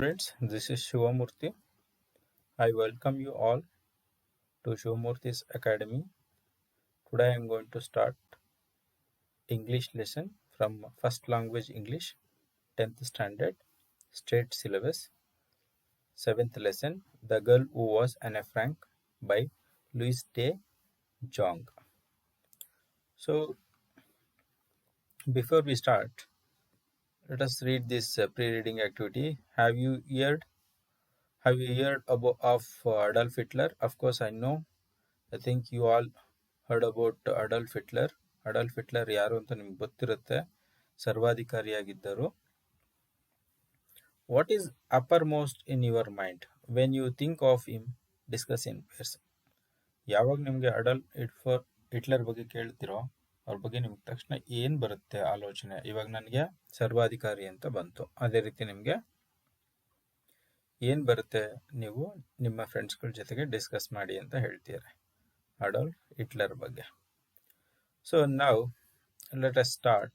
Friends, this is Shivamurthy. I welcome you all to Shivamurthy's Academy. Today I am going to start English lesson from First Language English, 10th Standard, State Syllabus, 7th Lesson, The Girl Who Was AnneFrank by Louis de Jong. So, before we start, let us read this pre-reading activity. Have you heard about of Adolf Hitler? Of course, I know. I think you all heard about Adolf Hitler. Adolf Hitler ಯಾರು ಅಂತ ನಿಮ್ಗೆ ಗೊತ್ತಿರುತ್ತೆ. ಸರ್ವಾಧಿಕಾರಿಯಾಗಿದ್ದರು. What is uppermost in your mind when you think of him? Discuss in pairs. ಯಾವಾಗ ನಿಮಗೆ Hitler ಬಗ್ಗೆ ಕೇಳ್ತಿರೋ ಅವ್ರ ಬಗ್ಗೆ ನಿಮ್ಗೆ ತಕ್ಷಣ ಏನು ಬರುತ್ತೆ ಆಲೋಚನೆ? ಇವಾಗ ನನಗೆ ಸರ್ವಾಧಿಕಾರಿ ಅಂತ ಬಂತು, ಅದೇ ರೀತಿ ನಿಮಗೆ ಏನು ಬರುತ್ತೆ? ನೀವು ನಿಮ್ಮ ಫ್ರೆಂಡ್ಸ್ಗಳ ಜೊತೆಗೆ ಡಿಸ್ಕಸ್ ಮಾಡಿ ಅಂತ ಹೇಳ್ತೀರಾ ಅಡಲ್ಫ್ ಹಿಟ್ಲರ್ ಬಗ್ಗೆ. So now let us start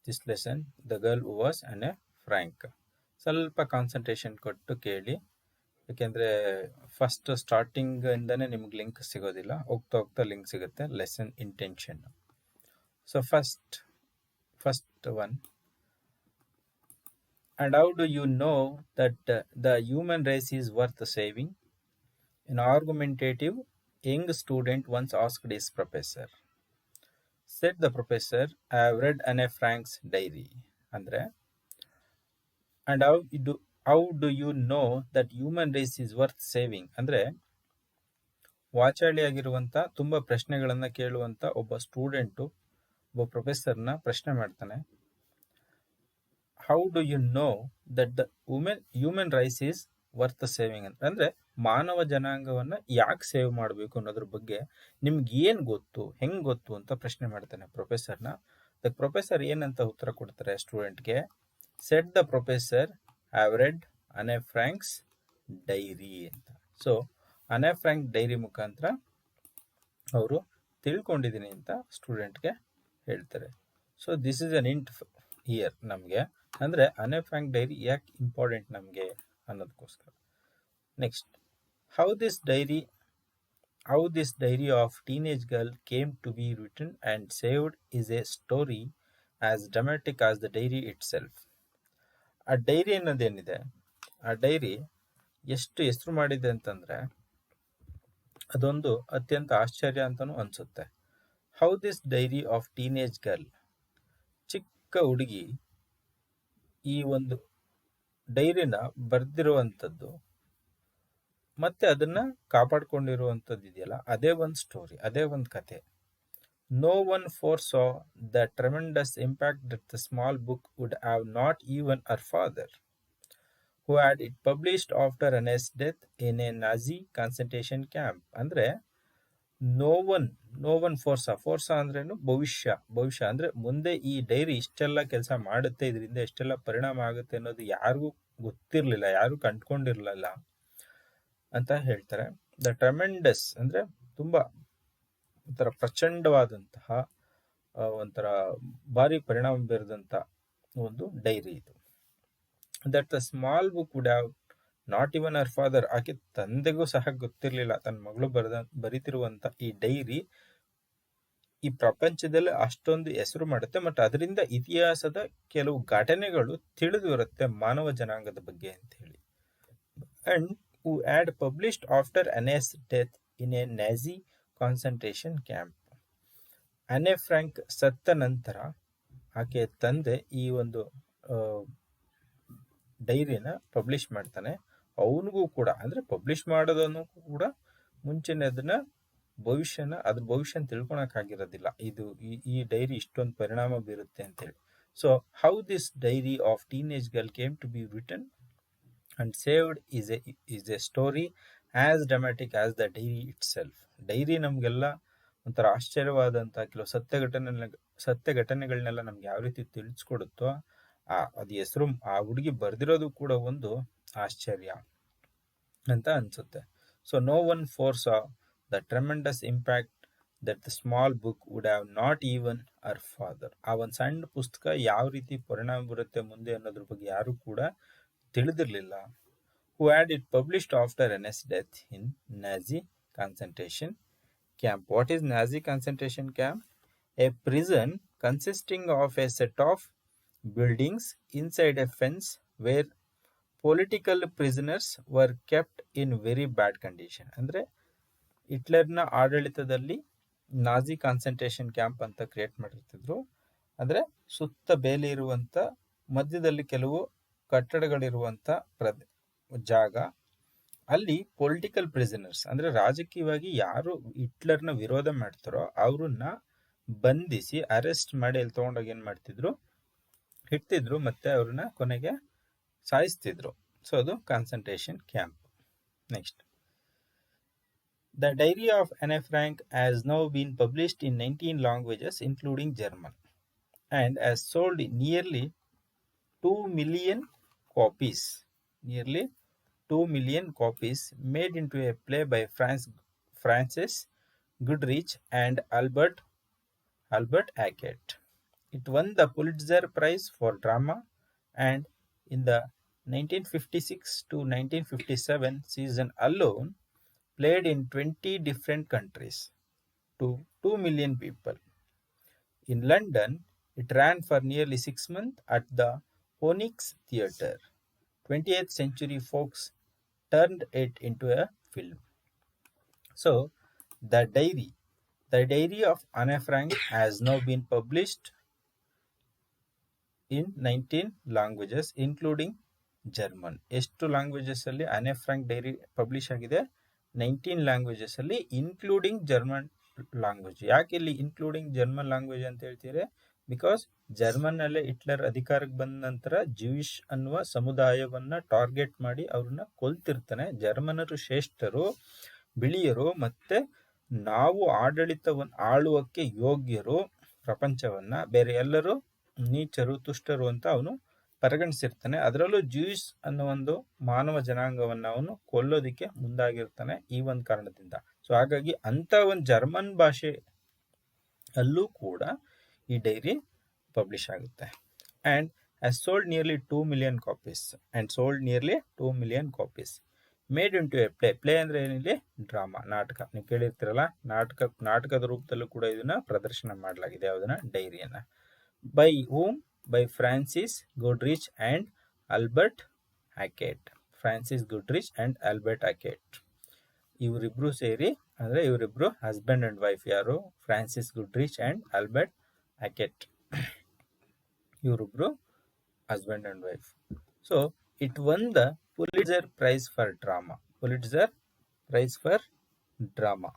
this lesson, The Girl Who Was AnneFrank. ಸ್ವಲ್ಪ ಕಾನ್ಸಂಟ್ರೇಷನ್ ಕೊಟ್ಟು ಕೇಳಿ, ಯಾಕೆಂದರೆ ಫಸ್ಟ್ ಸ್ಟಾರ್ಟಿಂಗ್ ಇಂದನೇ ನಿಮ್ಗೆ ಲಿಂಕ್ ಸಿಗೋದಿಲ್ಲ, ಹೋಗ್ತಾ ಹೋಗ್ತಾ ಲಿಂಕ್ ಸಿಗುತ್ತೆ. Lesson intention. So first one. And how do you know that the human race is worth saving? An argumentative young student once asked his professor. Said the professor, I have read Anne Frank's diary. Andre, and how do you know that human race is worth saving? Andre, ವಾಚಾಳಿಯಾಗಿರುವಂಥ ತುಂಬ ಪ್ರಶ್ನೆಗಳನ್ನು ಕೇಳುವಂಥ ಒಬ್ಬ student ಒಬ್ಬ ಪ್ರೊಫೆಸರ್ನ ಪ್ರಶ್ನೆ ಮಾಡ್ತಾನೆ. How do you know that the human race is worth saving ಅಂತ. ಅಂದರೆ ಮಾನವ ಜನಾಂಗವನ್ನು ಯಾಕೆ ಸೇವ್ ಮಾಡಬೇಕು ಅನ್ನೋದ್ರ ಬಗ್ಗೆ ನಿಮ್ಗೆ ಏನು ಗೊತ್ತು, ಹೆಂಗೆ ಗೊತ್ತು ಅಂತ ಪ್ರಶ್ನೆ ಮಾಡ್ತಾನೆ ಪ್ರೊಫೆಸರ್ನ. ಅದಕ್ಕೆ ಪ್ರೊಫೆಸರ್ ಏನಂತ ಉತ್ತರ ಕೊಡ್ತಾರೆ ಸ್ಟೂಡೆಂಟ್ಗೆ? Said the professor, have read Anne Frank's diary ಅಂತ. ಸೊ ಅನೆ ಫ್ರಾಂಕ್ ಡೈರಿ ಮುಖಾಂತರ ಅವರು ತಿಳ್ಕೊಂಡಿದ್ದೀನಿ ಅಂತ ಸ್ಟೂಡೆಂಟ್ಗೆ ಹೇಳ್ತಾರೆ. ಸೊ ದಿಸ್ ಇಸ್ ಅನ್ ಇಂಟ್ ಇಯರ್ ನಮಗೆ. ಅಂದರೆ ಅನೆ ಫ್ರಾಂಕ್ ಡೈರಿ ಯಾಕೆ ಇಂಪಾರ್ಟೆಂಟ್ ನಮಗೆ ಅನ್ನೋದಕ್ಕೋಸ್ಕರ. Next, how this diary of teenage girl came to be written and saved is a story as dramatic as the diary itself. ಆ ಡೈರಿ ಅನ್ನೋದೇನಿದೆ, ಆ dairy ಎಷ್ಟು ಹೆಸರು ಮಾಡಿದೆ ಅಂತಂದರೆ ಅದೊಂದು ಅತ್ಯಂತ ಆಶ್ಚರ್ಯ ಅಂತಲೂ ಅನಿಸುತ್ತೆ. How this diary of teenage girl, ಚಿಕ್ಕ ಹುಡುಗಿ ಈ ಒಂದು ಡೈರಿನ ಬರೆದಿರುವಂಥದ್ದು ಮತ್ತೆ ಅದನ್ನ ಕಾಪಾಡ್ಕೊಂಡಿರುವಂಥದ್ದು ಇದೆಯಲ್ಲ, ಅದೇ ಒಂದು ಸ್ಟೋರಿ, ಅದೇ ಒಂದು ಕತೆ. No one foresaw the tremendous impact that the small book would have, not even her father who had it published after Anne's death in a Nazi concentration camp. ಅಂದರೆ ನೋ ಒನ್ ಫೋರ್ಸಾ ಅಂದ್ರೇನು? ಭವಿಷ್ಯ ಅಂದರೆ ಮುಂದೆ ಈ dairy ಇಷ್ಟೆಲ್ಲ ಕೆಲಸ ಮಾಡುತ್ತೆ, ಇದರಿಂದ ಎಷ್ಟೆಲ್ಲ ಪರಿಣಾಮ ಆಗುತ್ತೆ ಅನ್ನೋದು ಯಾರಿಗೂ ಗೊತ್ತಿರಲಿಲ್ಲ, ಯಾರು ಕಂಡ್ಕೊಂಡಿರಲಿಲ್ಲ ಅಂತ ಹೇಳ್ತಾರೆ. ದ ಟ್ರೆಮೆಂಡಸ್ ಅಂದರೆ ತುಂಬ ಒಂಥರ ಪ್ರಚಂಡವಾದಂತಹ, ಒಂಥರ ಭಾರಿ ಪರಿಣಾಮ ಬೀರದಂಥ ಒಂದು ಡೈರಿ ಇದು. That the small book would have not even our father, ಆಕೆ ತಂದೆಗೂ ಸಹ ಗೊತ್ತಿರಲಿಲ್ಲ ತನ್ನ ಮಗಳು ಬರೀತಿರುವಂಥ ಈ ಡೈರಿ ಈ ಪ್ರಪಂಚದಲ್ಲಿ ಅಷ್ಟೊಂದು ಹೆಸರು ಮಾಡುತ್ತೆ, ಮತ್ತು ಅದರಿಂದ ಇತಿಹಾಸದ ಕೆಲವು ಘಟನೆಗಳು ತಿಳಿದು ಬರುತ್ತೆ ಮಾನವ ಜನಾಂಗದ ಬಗ್ಗೆ ಅಂತ ಹೇಳಿ. And who had published after Anne's death in a Nazi concentration camp. Anne Frank ಸತ್ತ ನಂತರ ಆಕೆ ತಂದೆ ಈ ಒಂದು ಡೈರಿನ ಪಬ್ಲಿಷ್ ಮಾಡ್ತಾನೆ. ಅವನಿಗೂ ಕೂಡ, ಅಂದರೆ ಪಬ್ಲಿಷ್ ಮಾಡೋದನ್ನು ಕೂಡ ಮುಂಚೆನೆ ಅದನ್ನ ಅದ್ರ ಭವಿಷ್ಯನ ತಿಳ್ಕೊಳಕ್ಕಾಗಿರೋದಿಲ್ಲ, ಇದು ಈ ಡೈರಿ ಇಷ್ಟೊಂದು ಪರಿಣಾಮ ಬೀರುತ್ತೆ ಅಂತೇಳಿ. So how this diary of teenage girl came to be written and saved is a story as dramatic as the diary itself. Dairy ನಮಗೆಲ್ಲ ಒಂಥರ ಆಶ್ಚರ್ಯವಾದಂಥ ಕೆಲವು ಸತ್ಯ ಘಟನೆಗಳನ್ನೆಲ್ಲ ನಮ್ಗೆ ಯಾವ ರೀತಿ ತಿಳಿಸ್ಕೊಡುತ್ತೋ ಅದು ಹೆಸರು ಆ ಹುಡುಗಿ ಬರೆದಿರೋದು ಕೂಡ ಒಂದು ಆಶ್ಚರ್ಯ ಅಂತ ಅನಿಸುತ್ತೆ. So no one foresaw the tremendous impact that the small book would have not even her father. ಆ ಒಂದು ಸಣ್ಣ ಪುಸ್ತಕ ಯಾವ ರೀತಿ ಪರಿಣಾಮ ಬರುತ್ತೆ ಮುಂದೆ ಅನ್ನೋದ್ರ ಬಗ್ಗೆ ಯಾರು ಕೂಡ ತಿಳಿದಿರಲಿಲ್ಲ. Who had it published after Anne's death in Nazi concentration camp. What is Nazi concentration camp? A prison consisting of a set of buildings inside a fence where political prisoners were kept in very bad condition. ಅಂದರೆ ಹಿಟ್ಲರ್ನ ಆಡಳಿತದಲ್ಲಿ Nazi concentration camp ಅಂತ create ಮಾಡಿರ್ತಿದ್ರು. ಅಂದರೆ ಸುತ್ತ ಬೇಲಿ ಇರುವಂಥ, ಮಧ್ಯದಲ್ಲಿ ಕೆಲವು ಕಟ್ಟಡಗಳಿರುವಂಥ ಜಾಗ. ಅಲ್ಲಿ ಪೊಲಿಟಿಕಲ್ ಪ್ರಿಸನರ್ಸ್ ಅಂದರೆ ರಾಜಕೀಯವಾಗಿ ಯಾರು ಹಿಟ್ಲರ್ನ ವಿರೋಧ ಮಾಡ್ತಾರೋ ಅವ್ರನ್ನ ಬಂಧಿಸಿ ಅರೆಸ್ಟ್ ಮಾಡಿ ಅಲ್ಲಿ ತೊಗೊಂಡೋಗಿ ಏನು ಮಾಡ್ತಿದ್ರು, ಇಡ್ತಿದ್ರು, ಮತ್ತೆ ಅವ್ರನ್ನ ಕೊನೆಗೆ ಸಾಯಿಸ್ತಿದ್ರು. ಸೊ ಅದು concentration camp. Next, The Diary of Anne Frank has now been published in 19 languages including German and has sold nearly 2 million copies. Nearly 2 million copies, made into a play by Francis Goodrich and Albert Hackett. It won the Pulitzer Prize for Drama, and in the 1956 to 1957 season alone played in 20 different countries to 2 million people. In London, it ran for nearly 6 months at the Phoenix Theatre. 20th Century Fox turned it into a film. So, the diary of Anne Frank has now been published in 19 languages including German. ಎಷ್ಟು languages ಅಲ್ಲಿ ಅನೆ Frank dairy publish ಆಗಿದೆ? 19 languages ಅಲ್ಲಿ including German language. ಯಾಕೆ ಇಲ್ಲಿ including German language ಅಂತ ಹೇಳ್ತೀರಿ? Because German ಅಲ್ಲೇ Hitler ಅಧಿಕಾರಕ್ಕೆ ಬಂದ ನಂತರ ಜೂಯಿಷ್ ಅನ್ನುವ ಸಮುದಾಯವನ್ನ ಟಾರ್ಗೆಟ್ ಮಾಡಿ ಅವ್ರನ್ನ ಕೊಲ್ತಿರ್ತಾನೆ. ಜರ್ಮನರು ಶ್ರೇಷ್ಠರು, ಬಿಳಿಯರು, ಮತ್ತೆ ನಾವು ಆಡಳಿತವನ್ನು ಆಳುವಕ್ಕೆ ಯೋಗ್ಯರು, ಪ್ರಪಂಚವನ್ನ ಬೇರೆ ಎಲ್ಲರೂ ನೀಚರು, ತುಷ್ಟರು ಅಂತ ಅವನು ಪರಿಗಣಿಸಿರ್ತಾನೆ. ಅದರಲ್ಲೂ ಜೂಯಿಸ್ ಅನ್ನೋ ಒಂದು ಮಾನವ ಜನಾಂಗವನ್ನು ಅವನು ಕೊಲ್ಲೋದಿಕ್ಕೆ ಮುಂದಾಗಿರ್ತಾನೆ ಈ ಒಂದು ಕಾರಣದಿಂದ. ಸೊ ಹಾಗಾಗಿ ಅಂತ ಒಂದು ಜರ್ಮನ್ ಭಾಷೆ ಅಲ್ಲೂ ಕೂಡ ಈ ಡೈರಿ ಪಬ್ಲಿಷ್ ಆಗುತ್ತೆ. And has sold nearly 2 million copies. Made into A play ಅಂದರೆ ಏನಿದೆ? ಡ್ರಾಮಾ, ನಾಟಕ. ನೀವು ಕೇಳಿರ್ತೀರಲ್ಲ, ನಾಟಕದ ರೂಪದಲ್ಲೂ ಕೂಡ ಇದನ್ನ ಪ್ರದರ್ಶನ ಮಾಡಲಾಗಿದೆ. ಯಾವುದನ್ನ? ಡೈರಿಯನ್ನ. By whom? By Frances Goodrich and Albert Hackett. ಇವರಿಬ್ರು ಸೇರಿ, ಅಂದರೆ ಇವರಿಬ್ರು ಹಸ್ಬೆಂಡ್ ಅಂಡ್ ವೈಫ್. ಯಾರು? Frances Goodrich and Albert Hackett. ಇವರಿಬ್ರು husband and wife. So it won the Pulitzer Prize for drama.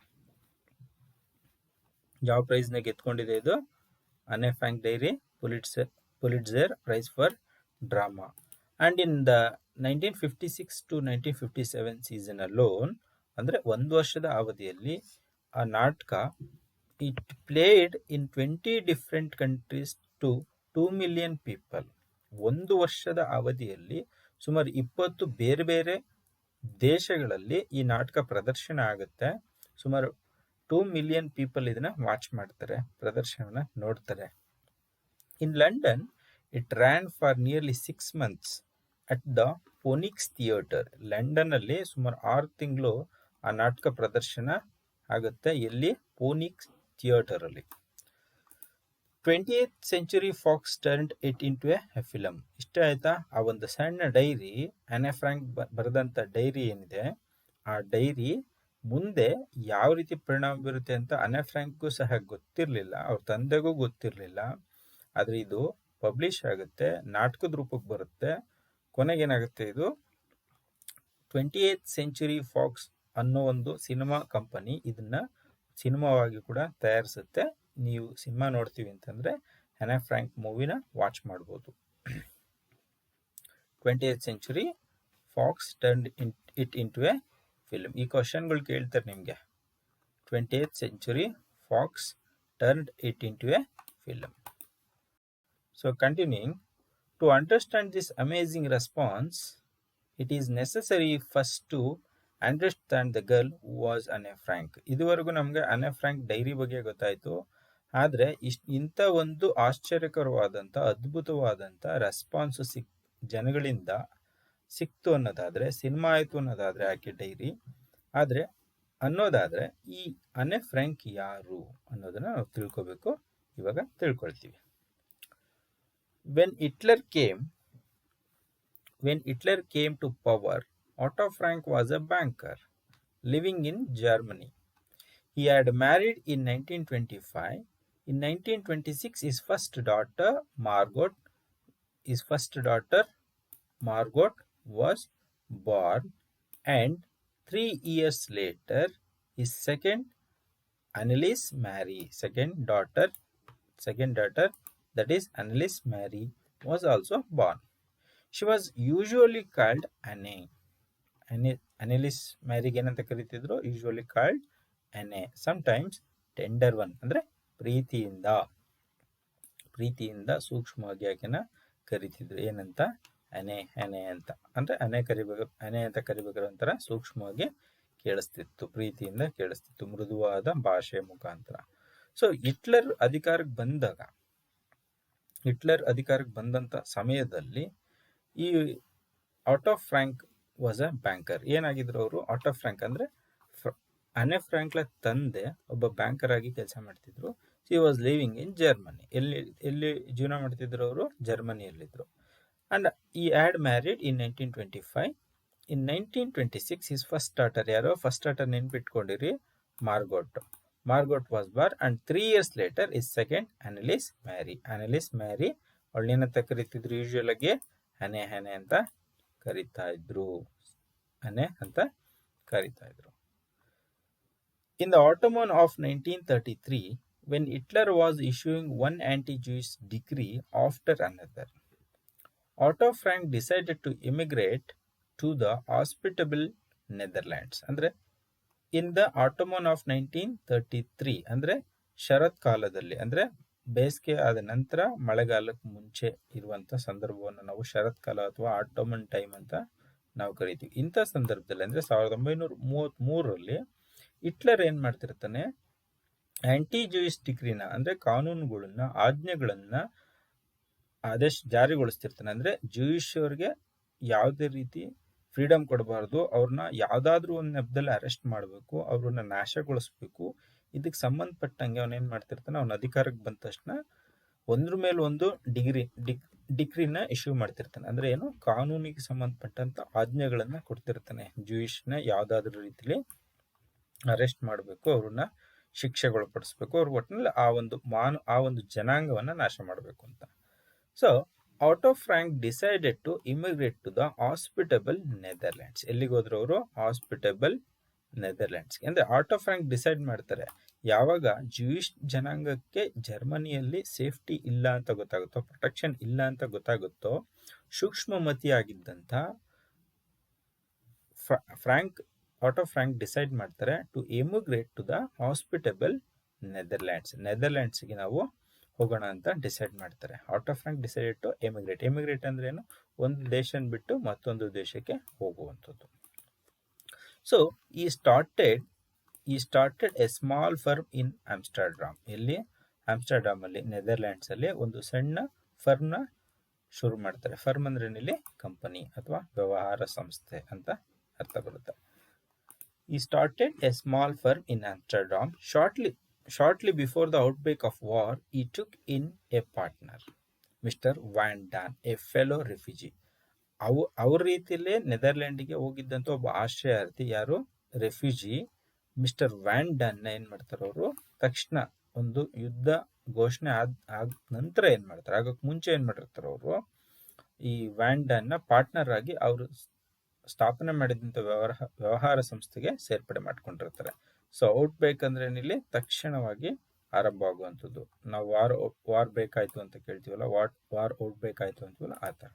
ಯಾವ ಪ್ರೈಸ್ನ ಗೆದ್ಕೊಂಡಿದೆ ಇದು? Anne Frank diary Pulitzer Prize for Drama. And in the 1956 to 1957 season alone, ಅಂದರೆ ಒಂದು ವರ್ಷದ ಅವಧಿಯಲ್ಲಿ ಆ ನಾಟಕ it played in 20 different countries to 2 million people. ಒಂದು ವರ್ಷದ ಅವಧಿಯಲ್ಲಿ ಸುಮಾರು 20 ಬೇರೆ ಬೇರೆ ದೇಶಗಳಲ್ಲಿ ಈ ನಾಟಕ ಪ್ರದರ್ಶನ ಆಗುತ್ತೆ. ಸುಮಾರು 2 million people ಇದನ್ನ ವಾಚ್ ಮಾಡ್ತಾರೆ, ಪ್ರದರ್ಶನವನ್ನ ನೋಡ್ತಾರೆ. In London, it ran for nearly 6 months at the Phoenix Theatre. London ಅಲ್ಲಿ ಸುಮಾರು 6 ತಿಂಗಳು ಆ ನಾಟಕ ಪ್ರದರ್ಶನ ಆಗುತ್ತೆ. ಎಲ್ಲಿ? ಫೋನಿಕ್ಸ್ ಥಿಯೇಟರ್ ಅಲ್ಲಿ. 20th Century Fox turned it into a film. ಇಷ್ಟ ಆಯ್ತಾ? ಆ ಒಂದು ಸಣ್ಣ ಡೈರಿ, ಅನೆ ಫ್ರಾಂಕ್ ಬರೆದಂತ ಡೈರಿ ಏನಿದೆ, ಆ ಡೈರಿ ಮುಂದೆ ಯಾವ ರೀತಿ ಪರಿಣಾಮ ಬೀರುತ್ತೆ ಅಂತ ಅನೆ ಫ್ರಾಂಕ್ಗೂ ಸಹ ಗೊತ್ತಿರಲಿಲ್ಲ, ಅವ್ರ ತಂದೆಗೂ ಗೊತ್ತಿರಲಿಲ್ಲ. ಆದರೆ ಇದು ಪಬ್ಲಿಷ್ ಆಗುತ್ತೆ, ನಾಟಕದ ರೂಪಕ್ಕೆ ಬರುತ್ತೆ. ಕೊನೆಗೇನಾಗುತ್ತೆ? ಇದು 20th Century Fox ಅನ್ನೋ ಒಂದು ಸಿನಿಮಾ ಕಂಪನಿ ಇದನ್ನ ಸಿನಿಮಾವಾಗಿ ಕೂಡ ತಯಾರಿಸುತ್ತೆ. ನೀವು ಸಿನಿಮಾ ನೋಡ್ತೀವಿ ಅಂತಂದ್ರೆ ಅನೆ ಫ್ರಾಂಕ್ ಮೂವಿನ ವಾಚ್ ಮಾಡ್ಬೋದು. 20th Century Fox turned it into a film. ಈ ಕ್ವಶನ್ಗಳು ಕೇಳ್ತಾರೆ ನಿಮಗೆ. 20th Century Fox turned it into a film. So continuing, to understand this amazing response, it is necessary first to understand the girl who was an A frank. ಇದುವರೆಗೂ ನಮಗೆ ಅನ್ A frank dairy ಬಗ್ಗೆ ಗೊತ್ತಾಯಿತು. ಆದರೆ ಇಂಥ ಒಂದು ಆಶ್ಚರ್ಯಕರವಾದಂಥ ಅದ್ಭುತವಾದಂಥ response ಜನಗಳಿಂದ ಸಿಕ್ತು ಅನ್ನೋದಾದರೆ, ಸಿನಿಮಾ ಆಯಿತು ಅನ್ನೋದಾದರೆ ಆಕೆ ಡೈರಿ ಆದರೆ ಅನ್ನೋದಾದರೆ ಈ ಅನೆ ಫ್ರ್ಯಾಂಕ್ ಯಾರು ಅನ್ನೋದನ್ನ ನಾವು ತಿಳ್ಕೋಬೇಕು. ಇವಾಗ ತಿಳ್ಕೊಳ್ತೀವಿ. When Hitler came to power, Otto Frank was a banker living in Germany. He had married in 1925. In 1926, his first daughter Margot was born, and 3 years later, his second daughter, that is Annelies Mary, was also born. She was usually called Anne. Annelies Maryಗೆ ಏನಂತ ಕರೀತಿದ್ರು? Usually called Anne. Sometimes tender one, ಅಂದ್ರೆ ಪ್ರೀತಿಯಿಂದ ಸೂಕ್ಷ್ಮವಾಗಿ ಆಕೆನ ಕರಿತಿದ್ರು. ಏನಂತ? ಅನೆ ಅಂತ. ಅಂದ್ರೆ ಅನೆ ಅಂತ ಕರಿಬೇಕಾದ್ರೆ ಒಂಥರ ಸೂಕ್ಷ್ಮವಾಗಿ ಕೇಳಿಸ್ತಿತ್ತು, ಪ್ರೀತಿಯಿಂದ ಕೇಳಿಸ್ತಿತ್ತು, ಮೃದುವಾದ ಭಾಷೆಯ ಮುಖಾಂತರ. ಸೊ ಹಿಟ್ಲರ್ ಅಧಿಕಾರಕ್ಕೆ ಬಂದಂತ ಸಮಯದಲ್ಲಿ ಈ Otto Frank was a banker. ಏನಾಗಿದ್ರು ಅವರು? ಆಟೋ ಫ್ರಾಂಕ್ ಅಂದ್ರೆ ಅನೆ ಫ್ರಾಂಕ್ಲ ತಂದೆ ಒಬ್ಬ ಬ್ಯಾಂಕರ್ ಆಗಿ ಕೆಲಸ ಮಾಡ್ತಿದ್ರು. He was living in Germany. ಎಲ್ಲಿ ಜೀವನ ಮಾಡ್ತಿದ್ರು ಅವರು? ಜರ್ಮನಿಯಲ್ಲಿದ್ರು. And he had married in 1925. In 1926 his first daughter, ಯಾರೋ ಫಸ್ಟ್ ಡಾಟರ್ ನೆನ್ಪಿಟ್ಕೊಂಡಿರಿ, Margot was born. And 3 years later his second Annelies Marie. ಅವಳೇನಂತ ಕರಿತಿದ್ರು? ಯೂಶುವಲ್ ಆಗಿ ಅನೆ ಅಂತ ಕರಿತಾ ಇದ್ರು. In the autumn of 1933, when Hitler was issuing one anti-Jewish decree after another, Otto Frank decided to immigrate to the hospitable Netherlands. ಅಂದ್ರೆ in the autumn of 1933, ಅಂದ್ರೆ ಶರತ್ ಕಾಲದಲ್ಲಿ, ಅಂದ್ರೆ ಬೇಸಿಗೆ ಆದ ನಂತರ ಮಳೆಗಾಲಕ್ಕೆ ಮುಂಚೆ ಇರುವಂತ ಸಂದರ್ಭವನ್ನು ನಾವು ಶರತ್ ಕಾಲ ಅಥವಾ ಆಟೋಮನ್ ಟೈಮ್ ಅಂತ ನಾವು ಕರಿತೀವಿ. ಇಂಥ ಸಂದರ್ಭದಲ್ಲಿ ಅಂದ್ರೆ 1933ರಲ್ಲಿ ಹಿಟ್ಲರ್ ಏನ್ ಮಾಡ್ತಿರ್ತಾನೆ? ಆಂಟಿ ಜೂಯಿಶ್ ಡಿಗ್ರಿನ, ಅಂದ್ರೆ ಕಾನೂನುಗಳನ್ನ, ಆಜ್ಞೆಗಳನ್ನ ಜಾರಿಗೊಳಿಸ್ತಿರ್ತಾನೆ. ಅಂದ್ರೆ ಜೂಯಿಶ್ ಅವ್ರಿಗೆ ಯಾವುದೇ ರೀತಿ ಫ್ರೀಡಮ್ ಕೊಡಬಾರ್ದು, ಅವ್ರನ್ನ ಯಾವ್ದಾದ್ರು ಒಂದು ನೆಪದಲ್ಲಿ ಅರೆಸ್ಟ್ ಮಾಡಬೇಕು, ಅವ್ರನ್ನ ನಾಶಗೊಳಿಸ್ಬೇಕು. ಇದಕ್ಕೆ ಸಂಬಂಧಪಟ್ಟಂಗೆ ಅವನೇನ್ ಮಾಡ್ತಿರ್ತಾನೆ? ಅವನ ಅಧಿಕಾರಕ್ಕೆ ಬಂದ ತಕ್ಷಣ ಒಂದ್ರ ಮೇಲೆ ಒಂದು ಡಿಗ್ರಿನ ಇಶ್ಯೂ ಮಾಡ್ತಿರ್ತಾನೆ. ಅಂದ್ರೆ ಏನು? ಕಾನೂನಿಗೆ ಸಂಬಂಧಪಟ್ಟಂತ ಆಜ್ಞೆಗಳನ್ನ ಕೊಡ್ತಿರ್ತಾನೆ. ಜೂಯಿಶ್ನ ಯಾವ್ದಾದ್ರು ರೀತಿಲಿ ಅರೆಸ್ಟ್ ಮಾಡಬೇಕು, ಅವ್ರನ್ನ ಶಿಕ್ಷೆಗೊಳಪಡಿಸ್ಬೇಕು, ಅವ್ರ ಒಟ್ಟಿನಲ್ಲಿ ಆ ಒಂದು ಜನಾಂಗವನ್ನ ನಾಶ ಮಾಡಬೇಕು ಅಂತ. So Otto Frank decided to immigrate to the hospitable Netherlands. ಎಲ್ಲಿಗೆ ಹೋದ್ರು ಅವರು? Hospitable Netherlands. ಅಂದ್ರೆ ಆಟೋ ಫ್ರಾಂಕ್ ಡಿಸೈಡ್ ಮಾಡ್ತಾರೆ, ಯಾವಾಗ ಜೂಯಿಶ್ ಜನಾಂಗಕ್ಕೆ ಜರ್ಮನಿಯಲ್ಲಿ ಸೇಫ್ಟಿ ಇಲ್ಲ ಅಂತ ಗೊತ್ತಾಗುತ್ತೋ, ಪ್ರೊಟೆಕ್ಷನ್ ಇಲ್ಲ ಅಂತ ಗೊತ್ತಾಗುತ್ತೋ, ಸೂಕ್ಷ್ಮಮತಿಯಾಗಿದ್ದಂಥ ಆಟೋ ಫ್ರಾಂಕ್ ಡಿಸೈಡ್ ಮಾಡ್ತಾರೆ ಟು ಎಮಿಗ್ರೇಟ್ ಟು ದ ಹಾಸ್ಪಿಟಬಲ್ ನೆದರ್ಲ್ಯಾಂಡ್ಸ್ಗೆ ನಾವು ಹೋಗೋಣ ಅಂತ ಡಿಸೈಡ್ ಮಾಡ್ತಾರೆ. ಆಟೋ ಫ್ರಾಂಕ್ ಡಿಸೈಡೆಡ್ ಟು ಎಮಿಗ್ರೇಟ್ ಅಂದ್ರೆ ಏನು? ಒಂದು ದೇಶ ಬಿಟ್ಟು ಮತ್ತೊಂದು ದೇಶಕ್ಕೆ ಹೋಗುವಂಥದ್ದು. ಸೊ ಈ started A small firm in Amsterdam. ಎಲ್ಲಿ? ಆಮ್ಸ್ಟರ್ಡ್ಯಾಮ್ ಅಲ್ಲಿ, ನೆದರ್ಲ್ಯಾಂಡ್ಸ್ ಅಲ್ಲಿ ಒಂದು ಸಣ್ಣ ಫರ್ಮ್ ನ ಶುರು ಮಾಡ್ತಾರೆ. ಫರ್ಮ್ ಅಂದ್ರೆ ಇಲ್ಲಿ ಕಂಪನಿ ಅಥವಾ ವ್ಯವಹಾರ ಸಂಸ್ಥೆ ಅಂತ ಅರ್ಥ ಬರುತ್ತೆ. He started a small firm in Amsterdam. Shortly before the outbreak of war, he took in a partner, Mr. Van Daan, a fellow refugee. ಅವ್ರ ರೀತಿಯಲ್ಲೇ ನೆದರ್ಲ್ಯಾಂಡಿಗೆ ಹೋಗಿದ್ದಂತ ಒಬ್ಬ ಆಶ್ರಯಾರ್ಥಿ, ಯಾರು? ರೆಫ್ಯೂಜಿ, ಮಿಸ್ಟರ್ ವ್ಯಾನ್ ಡಾನ್ ಏನ್ ಮಾಡ್ತಾರೆ ಅವರು? ತಕ್ಷಣ ಒಂದು ಯುದ್ಧ ಘೋಷಣೆ ಆದ ನಂತರ ಏನ್ ಮಾಡ್ತಾರೆ, ಆಗಕ್ಕೆ ಮುಂಚೆ ಏನ್ ಮಾಡಿರ್ತಾರೆ ಅವರು? ಈ ವ್ಯಾನ್ ಡಾನ್ ನ ಪಾರ್ಟ್ನರ್ ಆಗಿ ಅವರು ಸ್ಥಾಪನೆ ಮಾಡಿದಂಥ ವ್ಯವಹಾರ ಸಂಸ್ಥೆಗೆ ಸೇರ್ಪಡೆ ಮಾಡ್ಕೊಂಡಿರ್ತಾರೆ. ಸೊ ಔಟ್ ಬ್ರೇಕ್ ಅಂದ್ರೆ ಏನಿಲ್ಲಿ? ತಕ್ಷಣವಾಗಿ ಆರಂಭ ಆಗುವಂಥದ್ದು. ನಾವು ವಾರ್ ಬೇಕಾಯ್ತು ಅಂತ ಕೇಳ್ತೀವಲ್ಲ, ವಾರ್ ಔಟ್ ಬ್ರೇಕ್ ಆಯ್ತು ಅಂತೀವಲ್ಲ, ಆ ಥರ.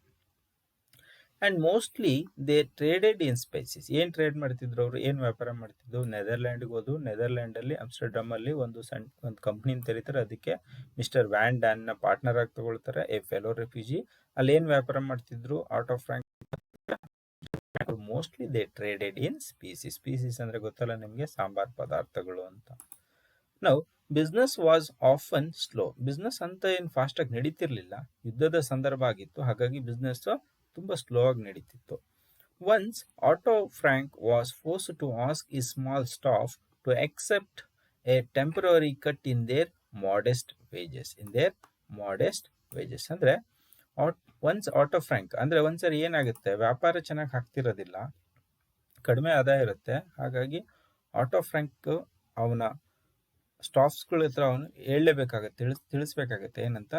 And mostly they traded in spices. ಏನ್ ಟ್ರೇಡ್ ಮಾಡ್ತಿದ್ರು ಅವರು? ಏನ್ ವ್ಯಾಪಾರ ಮಾಡ್ತಿದ್ರು? ನೆದರ್ಲ್ಯಾಂಡ್ಗೆ ಹೋದು ನೆದರ್ಲ್ಯಾಂಡ್ ಅಲ್ಲಿ ಆಮ್ಸ್ಟರ್ಡಮ್ ಅಲ್ಲಿ ಒಂದು ಕಂಪ್ನಿ ತೆರೀತಾರೆ. ಅದಕ್ಕೆ ಮಿಸ್ಟರ್ ವ್ಯಾನ್ ಡಾನ್ ನ ಪಾರ್ಟ್ನರ್ ಆಗಿ ತಗೊಳ್ತಾರೆ, ಎ ಫೆಲೋ ರೆಫ್ಯೂಜಿ. ಅಲ್ಲಿ ಏನ್ ವ್ಯಾಪಾರ ಮಾಡ್ತಿದ್ರು? Auto Frank mostly they traded in species. Species ಅಂದ್ರೆ ಗೊತ್ತಲ್ಲ ನಿಮಗೆ, ಸಾಂಬಾರ್ ಪದಾರ್ಥಗಳು ಅಂತ. ನಾವು business was often slow. Business ಅಂತ ಏನು ಫಾಸ್ಟ್ ಆಗಿ ನಡೀತಿರ್ಲಿಲ್ಲ, ಯುದ್ಧದ ಸಂದರ್ಭ ಆಗಿತ್ತು, ಹಾಗಾಗಿ ಬಿಸ್ನೆಸ್ ತುಂಬಾ ಸ್ಲೋ ಆಗಿ ನಡೀತಿತ್ತು. Once Otto Frank was forced to ask his small staff to accept a temporary cut in their modest wages. ಅಂದ್ರೆ ಒನ್ಸ್ ಆಟೋ ಫ್ರಾಂಕ್ ಅಂದ್ರೆ ಒಂದ್ಸರಿ ಏನಾಗುತ್ತೆ, ವ್ಯಾಪಾರ ಚೆನ್ನಾಗಿ ಆಗ್ತಿರೋದಿಲ್ಲ, ಕಡಿಮೆ ಆದಾಯ ಇರುತ್ತೆ, ಹಾಗಾಗಿ ಆಟೋ ಫ್ರಾಂಕ್ ಅವನ ಸ್ಟಾಫ್ಸ್ಗಳ ಹತ್ರ ಅವನು ಹೇಳಲೇಬೇಕಾಗತ್ತೆ, ತಿಳಿಸ್ಬೇಕಾಗತ್ತೆ. ಏನಂತ,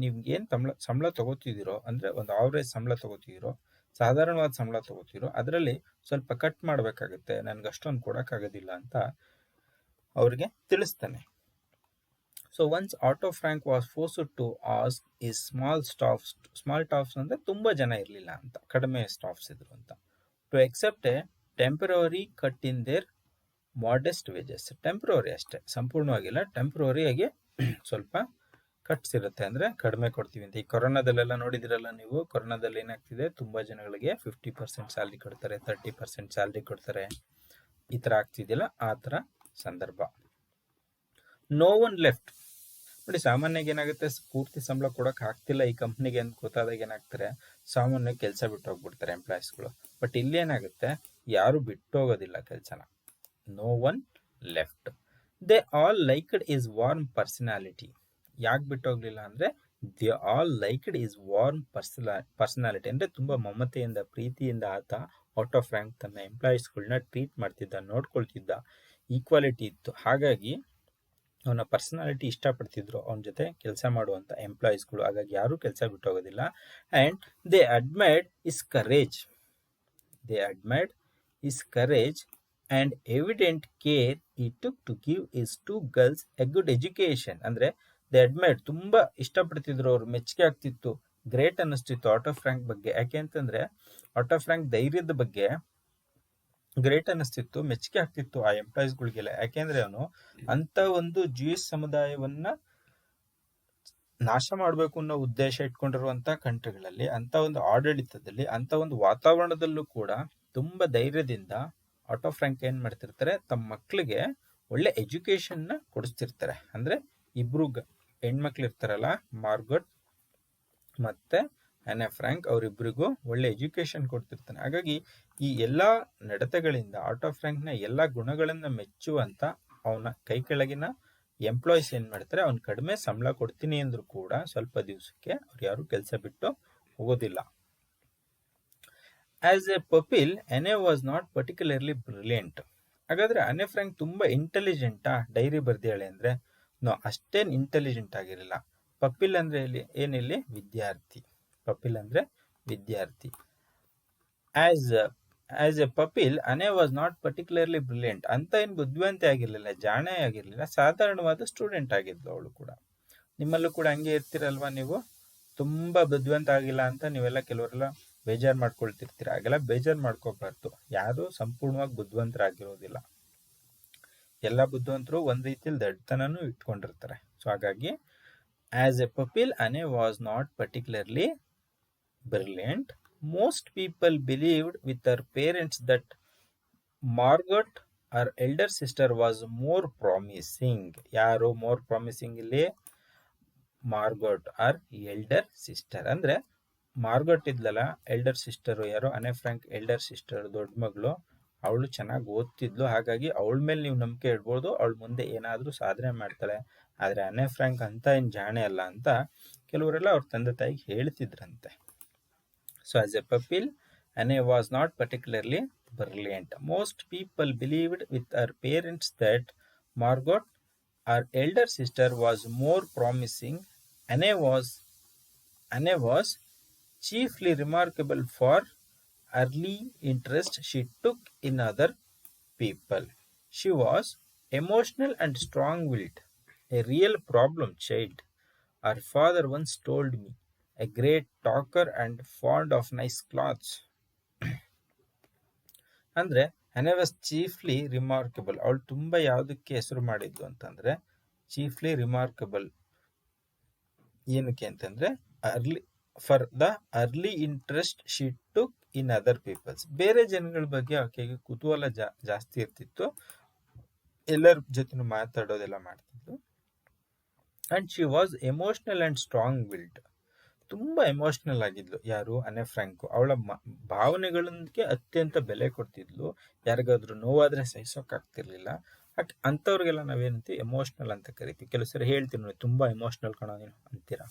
ನಿಮ್ಗೇನು ಸಂಬಳ ತಗೋತಿದ್ದೀರೋ, ಅಂದ್ರೆ ಒಂದು ಆವರೇಜ್ ಸಂಬಳ ತಗೋತಿದ್ದೀರೋ, ಸಾಧಾರಣವಾದ ಸಂಬಳ ತಗೋತಿರೋ, ಅದರಲ್ಲಿ ಸ್ವಲ್ಪ ಕಟ್ ಮಾಡಬೇಕಾಗತ್ತೆ, ನನ್ಗೆ ಅಷ್ಟೊಂದು ಕೊಡೋಕ್ಕಾಗೋದಿಲ್ಲ ಅಂತ ಅವ್ರಿಗೆ ತಿಳಿಸ್ತಾನೆ. So once Otto Frank was forced to ask his small staffs ಅಂದ್ರೆ ತುಂಬಾ ಜನ ಇರಲಿಲ್ಲ ಅಂತ, ಕಡಿಮೆ ಸ್ಟಾಫ್ಸ್ ಇದ್ರು ಅಂತ, to accept a temporary cut in their modest wages. Temporary ಅಷ್ಟೇ, ಸಂಪೂರ್ಣವಾಗಿಲ್ಲ, ಟೆಂಪ್ರವರಿ ಆಗಿ ಸ್ವಲ್ಪ ಕಟ್ಸ್ ಇರುತ್ತೆ, ಅಂದ್ರೆ ಕಡಿಮೆ ಕೊಡ್ತೀವಿ ಅಂತ. ಈ ಕೊರೋನಾದಲ್ಲೆಲ್ಲ ನೋಡಿದಿರಲ್ಲ ನೀವು, ಕೊರೋನಾದಲ್ಲಿ ಏನಾಗ್ತಿದೆ, ತುಂಬಾ ಜನಗಳಿಗೆ 50% ಸ್ಯಾಲ್ರಿ ಕೊಡ್ತಾರೆ, 30% ಸ್ಯಾಲ್ರಿ ಕೊಡ್ತಾರೆ, ಈ ತರ ಆಗ್ತಿದೆಯಲ್ಲ, ಆ ತರ ಸಂದರ್ಭ. No one left. ನೋಡಿ, ಸಾಮಾನ್ಯವಾಗಿ ಏನಾಗುತ್ತೆ, ಪೂರ್ತಿ ಸಂಬಳ ಕೊಡಕ್ ಆಗ್ತಿಲ್ಲ ಈ ಕಂಪ್ನಿಗೆ ಅಂತ ಗೊತ್ತಾದಾಗ ಏನಾಗ್ತಾರೆ, ಸಾಮಾನ್ಯ ಕೆಲಸ ಬಿಟ್ಟು ಹೋಗ್ಬಿಡ್ತಾರೆ ಎಂಪ್ಲಾಯೀಸ್ಗಳು. ಬಟ್ ಇಲ್ಲಿ ಏನಾಗುತ್ತೆ, ಯಾರು ಬಿಟ್ಟು ಹೋಗೋದಿಲ್ಲ ಕೆಲಸನ. No one left. They all liked his warm personality. ಯಾಕೆ ಬಿಟ್ಟು ಹೋಗ್ಲಿಲ್ಲ ಅಂದ್ರೆ, they all liked his warm personality, ಅಂದ್ರೆ ತುಂಬಾ ಮಮತೆಯಿಂದ, ಪ್ರೀತಿಯಿಂದ ಆತ ಆಟೋ ಫ್ರಾಂಕ್ ತನ್ನ ಎಂಪ್ಲಾಯೀಸ್ಗಳನ್ನ ಟ್ರೀಟ್ ಮಾಡ್ತಿದ್ದ, ನೋಡ್ಕೊಳ್ತಿದ್ದ, ಈಕ್ವಾಲಿಟಿ ಇತ್ತು, ಹಾಗಾಗಿ ಅವನ ಪರ್ಸನಾಲಿಟಿ ಇಷ್ಟಪಡ್ತಿದ್ರು ಅವನ ಜೊತೆ ಕೆಲಸ ಮಾಡುವಂತ ಎಂಪ್ಲಾಯೀಸ್ಗಳು, ಹಾಗಾಗಿ ಯಾರು ಕೆಲಸ ಬಿಟ್ಟು ಹೋಗೋದಿಲ್ಲ. And they admired is courage. and evident care he took to give his two girls a good education. ಅಂದ್ರೆ ದೇ ಅಡ್ಮೈರ್ಡ್, ತುಂಬಾ ಇಷ್ಟಪಡ್ತಿದ್ರು ಅವ್ರು, ಮೆಚ್ಚುಗೆ ಆಗ್ತಿತ್ತು, ಗ್ರೇಟ್ ಅನ್ನಿಸ್ತಿತ್ತು ಆಟೋ ಫ್ರಾಂಕ್ ಬಗ್ಗೆ. ಯಾಕೆ ಅಂತಂದ್ರೆ ಆಟೋ ಫ್ರಾಂಕ್ ಧೈರ್ಯದ ಬಗ್ಗೆ ಗ್ರೇಟ್ ಅನ್ನಿಸ್ತಿತ್ತು, ಮೆಚ್ಚುಗೆ ಆಗ್ತಿತ್ತು ಆ ಎಂಪ್ಲಾಯೀಸ್ಗಳಿಗೆಲ್ಲ. ಯಾಕೆಂದ್ರೆ ಅವನು ಅಂತ ಒಂದು ಜೂಯಿಸ್ ಸಮುದಾಯವನ್ನ ನಾಶ ಮಾಡಬೇಕು ಅನ್ನೋ ಉದ್ದೇಶ ಇಟ್ಕೊಂಡಿರುವಂತ ಕಂಟ್ರಿಗಳಲ್ಲಿ, ಅಂತ ಒಂದು ಆಡಳಿತದಲ್ಲಿ, ಅಂತ ಒಂದು ವಾತಾವರಣದಲ್ಲೂ ಕೂಡ ತುಂಬಾ ಧೈರ್ಯದಿಂದ ಆಟೋ ಫ್ರಾಂಕ್ ಏನ್ ಮಾಡ್ತಿರ್ತಾರೆ, ತಮ್ಮ ಮಕ್ಕಳಿಗೆ ಒಳ್ಳೆ ಎಜುಕೇಶನ್ ನ ಕೊಡಿಸ್ತಿರ್ತಾರೆ. ಅಂದ್ರೆ ಇಬ್ರು ಹೆಣ್ಮಕ್ಳು ಇರ್ತಾರಲ್ಲ, ಮಾರ್ಗಟ್ ಮತ್ತೆ ಆನೆ ಫ್ರಾಂಕ್, ಅವರಿಬ್ಬರಿಗೂ ಒಳ್ಳೆ ಎಜುಕೇಶನ್ ಕೊಡ್ತಿರ್ತಾನೆ. ಹಾಗಾಗಿ ಈ ಎಲ್ಲಾ ನಡತೆಗಳಿಂದ ಆಟೋ ಫ್ರಾಂಕ್ ನ ಎಲ್ಲಾ ಗುಣಗಳನ್ನ ಮೆಚ್ಚುವಂತ ಅವನ ಕೈ ಕೆಳಗಿನ ಎಂಪ್ಲಾಯೀಸ್ ಏನ್ ಮಾಡ್ತಾರೆ, ಅವ್ನು ಕಡಿಮೆ ಸಂಬಳ ಕೊಡ್ತೀನಿ ಅಂದ್ರೂ ಕೂಡ ಸ್ವಲ್ಪ ದಿವಸಕ್ಕೆ ಅವ್ರು ಯಾರು ಕೆಲಸ ಬಿಟ್ಟು ಹೋಗೋದಿಲ್ಲ. As a pupil, Anne was not particularly brilliant. ಹಾಗಾದ್ರೆ ಅನೆ ಫ್ರಾಂಕ್ ತುಂಬಾ ಇಂಟೆಲಿಜೆಂಟಾ ಡೈರಿ ಬರ್ದಿಯಾಳೆ ಅಂದ್ರೆ? ನೋ, ಅಷ್ಟೇನ್ ಇಂಟೆಲಿಜೆಂಟ್ ಆಗಿರಲಿಲ್ಲ. ಪಪಿಲ್ ಅಂದ್ರೆ ಏನಿಲ್ಲಿ ವಿದ್ಯಾರ್ಥಿ. ಪಪಿಲ್ ಅಂದ್ರೆ ವಿದ್ಯಾರ್ಥಿ. As a pupil Anne was not particularly brilliant. ಅಂತ ಏನು ಬುದ್ಧಿವಂತೆ ಆಗಿರ್ಲಿಲ್ಲ, ಜಾಣೆ ಆಗಿರ್ಲಿಲ್ಲ, ಸಾಧಾರಣವಾದ ಸ್ಟೂಡೆಂಟ್ ಆಗಿದ್ಲು ಅವಳು ಕೂಡ. ನಿಮ್ಮಲ್ಲೂ ಕೂಡ ಹಂಗೆ ಇರ್ತಿರಲ್ವಾ ನೀವು? ತುಂಬಾ ಬುದ್ಧಿವಂತ ಆಗಿಲ್ಲ ಅಂತ ನೀವೆಲ್ಲ ಕೆಲವರೆಲ್ಲ ಬೇಜಾರು ಮಾಡ್ಕೊಳ್ತಿರ್ತೀರ. ಹಾಗೆಲ್ಲ ಬೇಜಾರು ಮಾಡ್ಕೋಬಾರ್ದು. ಯಾರು ಸಂಪೂರ್ಣವಾಗಿ ಬುದ್ಧಿವಂತರಾಗಿರೋದಿಲ್ಲ. ಎಲ್ಲ ಬುದ್ಧಿವಂತರು ಒಂದ್ ರೀತಿಯಲ್ಲಿ ದಡ್ತನೂ ಇಟ್ಕೊಂಡಿರ್ತಾರೆ. ಸೊ ಹಾಗಾಗಿ as a pupil Anne was not particularly brilliant. Most people believed with their parents that Margot, her elder sister, was more promising. ಯಾರು more promising ಇಲ್ಲಿ? ಮಾರ್ಗೊಟ್, ಆರ್ ಎಲ್ಡರ್ ಸಿಸ್ಟರ್. ಅಂದ್ರೆ ಮಾರ್ಗೊಟ್ ಇದ್ಲಲ್ಲ, ಎಲ್ಡರ್ ಸಿಸ್ಟರ್, ಯಾರು ಅನೆ ಫ್ರಾಂಕ್ ಎಲ್ಡರ್ ಸಿಸ್ಟರ್, ದೊಡ್ಡ ಮಗಳು, ಅವಳು ಚೆನ್ನಾಗಿ ಓದ್ತಿದ್ಲು, ಹಾಗಾಗಿ ಅವಳ ಮೇಲೆ ನೀವು ನಂಬಿಕೆ ಇಡ್ಬೋದು, ಅವಳು ಮುಂದೆ ಏನಾದ್ರೂ ಸಾಧನೆ ಮಾಡ್ತಾಳೆ. ಆದ್ರೆ ಅನೆ ಫ್ರಾಂಕ್ ಅಂತ ಏನ್ ಜಾಣೆ ಅಲ್ಲ ಅಂತ ಕೆಲವರೆಲ್ಲ ಅವ್ರ ತಂದೆ ತಾಯಿಗೆ ಹೇಳ್ತಿದ್ರಂತೆ. So as a pupil, Anne was not particularly brilliant. Most people believed with her parents that Margot, her elder sister, was more promising. Anne was chiefly remarkable for early interest she took in other people. She was emotional and strong-willed, a real problem child. Her father once told me, a great talker and fond of nice clothes. ಅಂದ್ರೆ ಅನೆ was chiefly remarkable. ಅವಳು ತುಂಬಾ ಯಾವುದಕ್ಕೆ ಹೆಸರು ಮಾಡಿದ್ಲು ಅಂತಂದ್ರೆ, chiefly remarkable ಏನಕ್ಕೆ ಅಂತಂದ್ರೆ, for the early interest she took in other peoples. ಬೇರೆ ಜನಗಳ ಬಗ್ಗೆ ಆಕೆಗೆ ಕುತೂಹಲ ಜಾಸ್ತಿ ಇರ್ತಿತ್ತು, ಎಲ್ಲರ ಜೊತೆ ಮಾತಾಡೋದೆಲ್ಲ ಮಾಡ್ತಿದ್ಲು. And she was emotional and strong willed. ತುಂಬಾ ಎಮೋಷನಲ್ ಆಗಿದ್ಲು ಯಾರು, ಅನೆ ಫ್ರಾಂಕ್. ಅವಳ ಭಾವನೆಗಳಿಗೆ ಅತ್ಯಂತ ಬೆಲೆ ಕೊಡ್ತಿದ್ಲು. ಯಾರಿಗಾದ್ರೂ ನೋವಾದ್ರೆ ಸಹಿಸೋಕ್ಕಾಗ್ತಿರ್ಲಿಲ್ಲ. ಅಂಥವ್ರಿಗೆಲ್ಲ ನಾವೇನಂತೀವಿ, ಎಮೋಷನಲ್ ಅಂತ ಕರಿತೀವಿ. ಕೆಲವು ಸರಿ ಹೇಳ್ತೀವಿ ನೋಡಿ, ತುಂಬಾ ಎಮೋಷನಲ್ ಕಣೋ ನೀನು ಅಂತೀರಾ.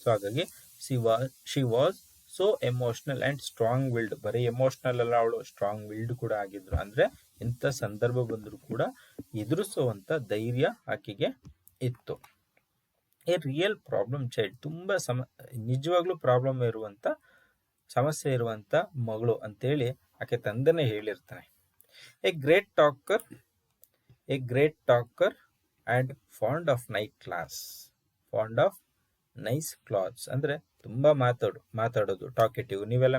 ಸೊ ಹಾಗಾಗಿ she was so emotional and strong willed. ಬರೀ ಎಮೋಷನಲ್ ಅಲ್ಲ, ಅವಳು ಸ್ಟ್ರಾಂಗ್ ವಿಲ್ಡ್ ಕೂಡ ಆಗಿದ್ರು. ಅಂದ್ರೆ ಎಂಥ ಸಂದರ್ಭ ಬಂದರೂ ಕೂಡ ಎದುರಿಸುವಂತ ಧೈರ್ಯ ಆಕೆಗೆ ಇತ್ತು. A real problem child. ತುಂಬಾ ನಿಜವಾಗ್ಲೂ ಪ್ರಾಬ್ಲಮ್ ಇರುವಂತ, ಸಮಸ್ಯೆ ಇರುವಂತ ಮಗಳು ಅಂತೇಳಿ ಆಕೆ ತಂದೆನೇ ಹೇಳಿರ್ತಾನೆ. A great talker and fond of nice clothes. ಅಂದ್ರೆ ತುಂಬಾ ಮಾತಾಡೋದು, ಟಾಕೆಟಿವ್. ನೀವೆಲ್ಲ